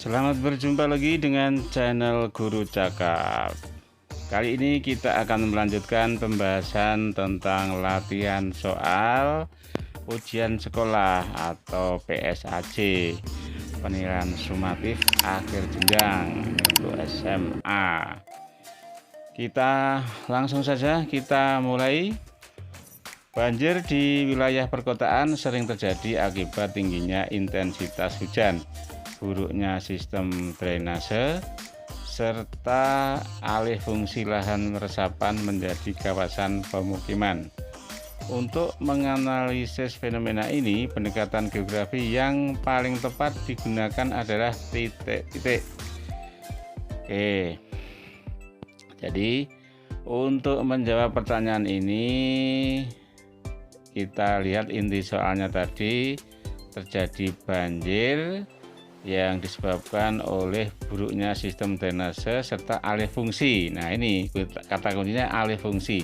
Selamat berjumpa lagi dengan channel Guru Cakap. Kali ini kita akan melanjutkan pembahasan tentang latihan soal ujian sekolah atau PSAJ, penilaian sumatif akhir jenjang untuk SMA. Kita langsung saja kita mulai. Banjir di wilayah perkotaan sering terjadi akibat tingginya intensitas hujan, buruknya sistem drainase, serta alih fungsi lahan resapan menjadi kawasan pemukiman. Untuk menganalisis fenomena ini, pendekatan geografi yang paling tepat digunakan adalah titik-titik. Oke, jadi untuk menjawab pertanyaan ini, kita lihat inti soalnya tadi, terjadi banjir yang disebabkan oleh buruknya sistem drainase serta alih fungsi. Nah, ini kata kuncinya alih fungsi.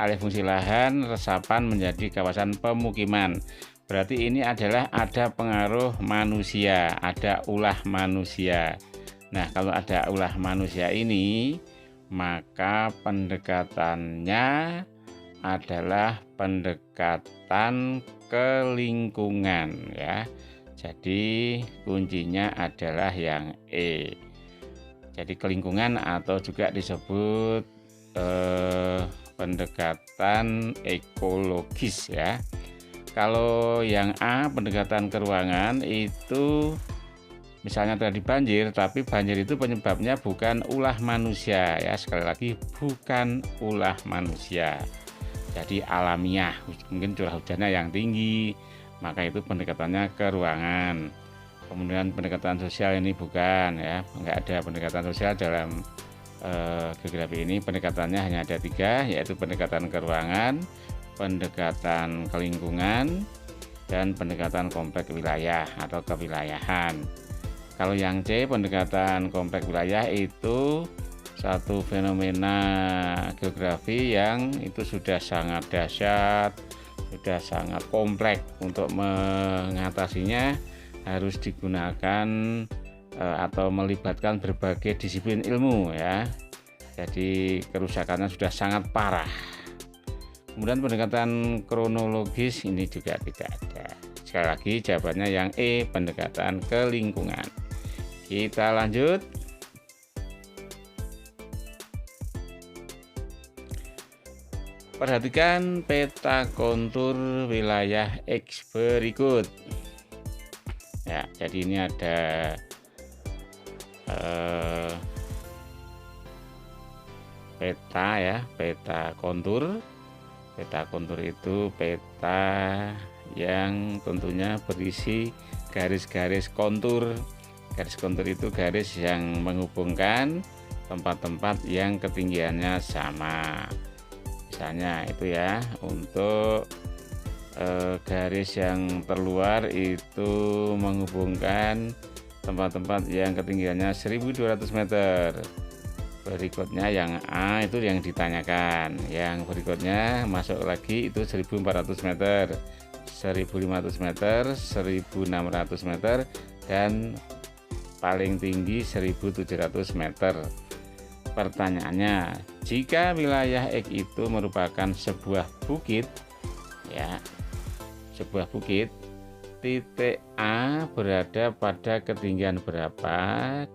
Alih fungsi lahan resapan menjadi kawasan pemukiman. Berarti ini adalah ada pengaruh manusia, ada ulah manusia. Nah, kalau ada ulah manusia ini, maka pendekatannya adalah pendekatan ke lingkungan ya. Jadi kuncinya adalah yang E. Jadi ke lingkungan atau juga disebut pendekatan ekologis ya. Kalau yang A, pendekatan ke ruangan, itu misalnya terjadi banjir, tapi banjir itu penyebabnya bukan ulah manusia ya. Sekali lagi, bukan ulah manusia. Jadi alamiah, mungkin curah hujannya yang tinggi, maka itu pendekatannya ke ruangan. Kemudian pendekatan sosial ini bukan ya, enggak ada pendekatan sosial dalam geografi ini. Pendekatannya hanya ada 3, yaitu pendekatan ke ruangan, pendekatan ke lingkungan, dan pendekatan kompleks wilayah atau kewilayahan. Kalau yang C, pendekatan kompleks wilayah, itu satu fenomena geografi yang itu sudah sangat dahsyat, sudah sangat kompleks. Untuk mengatasinya harus digunakan atau melibatkan berbagai disiplin ilmu ya. Jadi kerusakannya sudah sangat parah. Kemudian pendekatan kronologis ini juga tidak ada. Sekali lagi jawabannya yang E, pendekatan ke lingkungan. Kita lanjut. Perhatikan peta kontur wilayah X berikut. Ya, jadi ini ada peta ya, peta kontur. Peta kontur itu peta yang tentunya berisi garis-garis kontur. Garis kontur itu garis yang menghubungkan tempat-tempat yang ketinggiannya sama. Misalnya itu ya, untuk garis yang terluar itu menghubungkan tempat-tempat yang ketinggiannya 1200 meter. Berikutnya yang A itu yang ditanyakan. Yang berikutnya masuk lagi itu 1400 meter, 1500 meter, 1600 meter, dan paling tinggi 1700 meter. Pertanyaannya, jika wilayah X itu merupakan sebuah bukit ya, sebuah bukit, titik A berada pada ketinggian berapa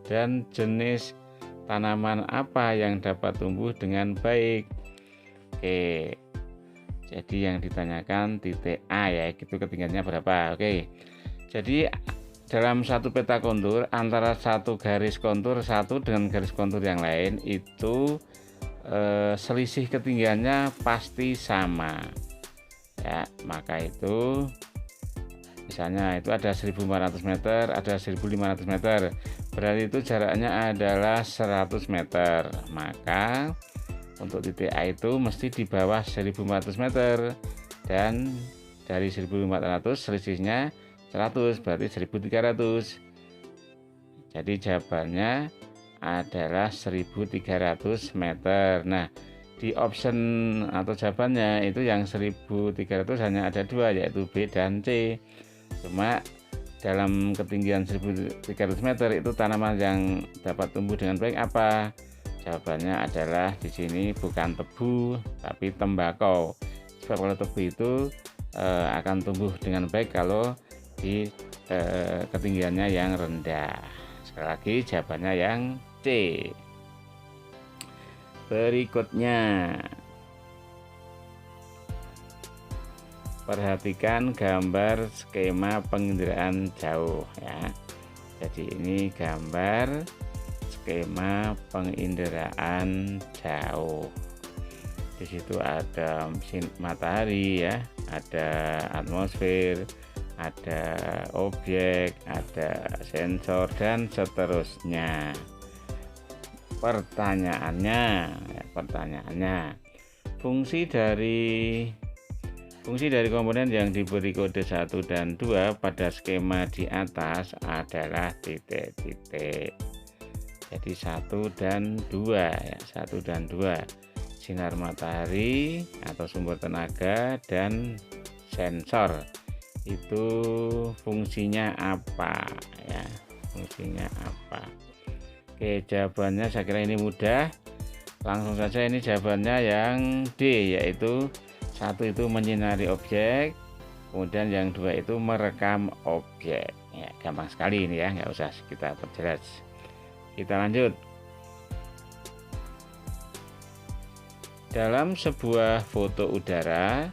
dan jenis tanaman apa yang dapat tumbuh dengan baik? Oke, jadi yang ditanyakan titik A ya, itu ketinggiannya berapa. Oke, jadi dalam satu peta kontur, antara satu garis kontur satu dengan garis kontur yang lain itu selisih ketinggiannya pasti sama ya. Maka itu misalnya itu ada 1400 meter, ada 1500 meter, berarti itu jaraknya adalah 100 meter. Maka untuk titik A itu mesti di bawah 1500 meter, dan dari 1500 selisihnya 100, berarti 1300. Jadi jawabannya adalah 1300 meter. Nah, di option atau jawabannya itu yang 1300 hanya ada 2, yaitu B dan C. Cuma dalam ketinggian 1300 meter itu tanaman yang dapat tumbuh dengan baik apa? Jawabannya adalah di sini bukan tebu tapi tembakau. Sebab kalau tebu itu akan tumbuh dengan baik kalau di ketinggiannya yang rendah. Sekali lagi jawabannya yang C. Berikutnya, perhatikan gambar skema penginderaan jauh ya. Jadi ini gambar skema penginderaan jauh. Di situ ada matahari ya, ada atmosfer, ada objek, ada sensor dan seterusnya. Pertanyaannya, fungsi dari komponen yang diberi kode 1 dan 2 pada skema di atas adalah titik-titik. Jadi 1 dan 2 ya, 1 dan 2. Sinar matahari atau sumber tenaga dan sensor. Itu fungsinya apa ya? Fungsinya apa? Oke, jawabannya saya kira ini mudah. Langsung saja ini jawabannya yang D, yaitu 1 itu menyinari objek, kemudian yang 2 itu merekam objek. Ya, gampang sekali ini ya, nggak usah kita perjelas. Kita lanjut. Dalam sebuah foto udara,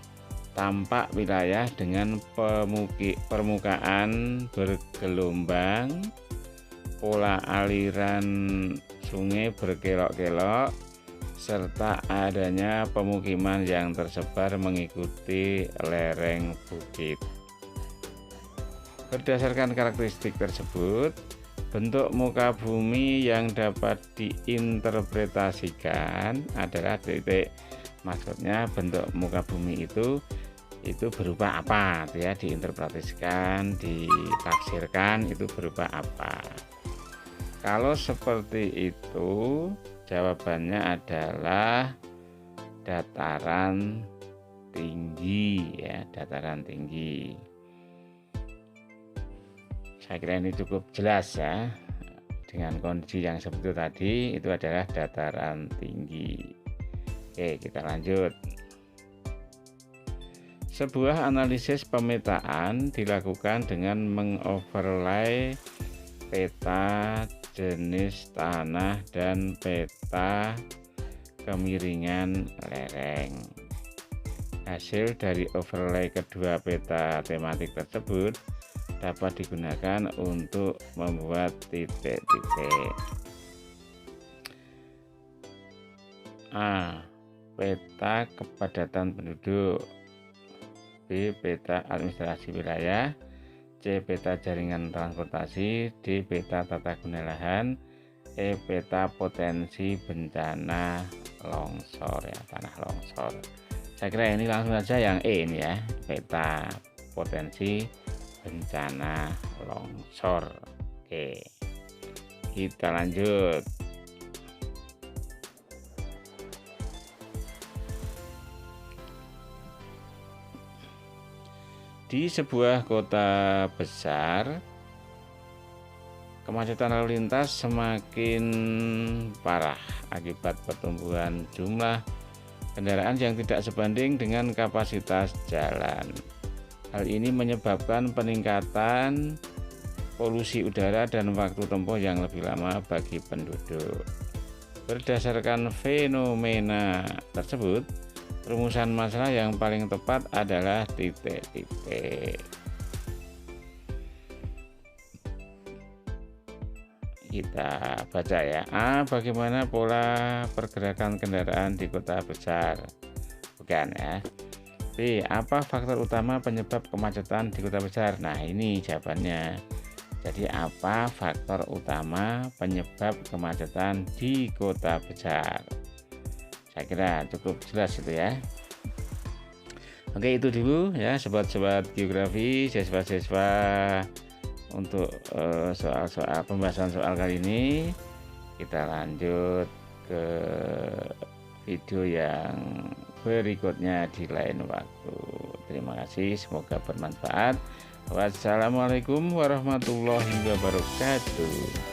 tampak wilayah dengan permukaan bergelombang, pola aliran sungai berkelok-kelok, serta adanya pemukiman yang tersebar mengikuti lereng bukit. Berdasarkan karakteristik tersebut, bentuk muka bumi yang dapat diinterpretasikan adalah titik. Maksudnya bentuk muka bumi itu berupa apa ya, diinterpretasikan, ditafsirkan itu berupa apa. Kalau seperti itu, jawabannya adalah dataran tinggi ya, dataran tinggi. Saya kira ini cukup jelas ya. Dengan kondisi yang seperti itu tadi, itu adalah dataran tinggi. Oke, kita lanjut. Sebuah analisis pemetaan dilakukan dengan mengoverlay peta jenis tanah dan peta kemiringan lereng. Hasil dari overlay kedua peta tematik tersebut dapat digunakan untuk membuat titik-titik. A. Peta kepadatan penduduk. B. Peta administrasi wilayah. C. Peta jaringan transportasi. D. Peta tata guna lahan. E. Peta potensi bencana longsor ya, tanah longsor. Saya kira ini langsung saja yang E ini ya, peta potensi bencana longsor. Oke, kita lanjut. Di sebuah kota besar, kemacetan lalu lintas semakin parah akibat pertumbuhan jumlah kendaraan yang tidak sebanding dengan kapasitas jalan. Hal ini menyebabkan peningkatan polusi udara dan waktu tempuh yang lebih lama bagi penduduk. Berdasarkan fenomena tersebut, rumusan masalah yang paling tepat adalah titik-titik. Kita baca ya. A. Bagaimana pola pergerakan kendaraan di kota besar? Bukan ya. B. Apa faktor utama penyebab kemacetan di kota besar? Nah, ini jawabannya. Jadi apa faktor utama penyebab kemacetan di kota besar? Saya kira cukup jelas itu ya. Oke, itu dulu ya sobat-sobat geografi, siswa-siswa untuk soal-soal pembahasan soal kali ini. Kita lanjut ke video yang berikutnya di lain waktu. Terima kasih, semoga bermanfaat. Wassalamualaikum warahmatullahi wabarakatuh.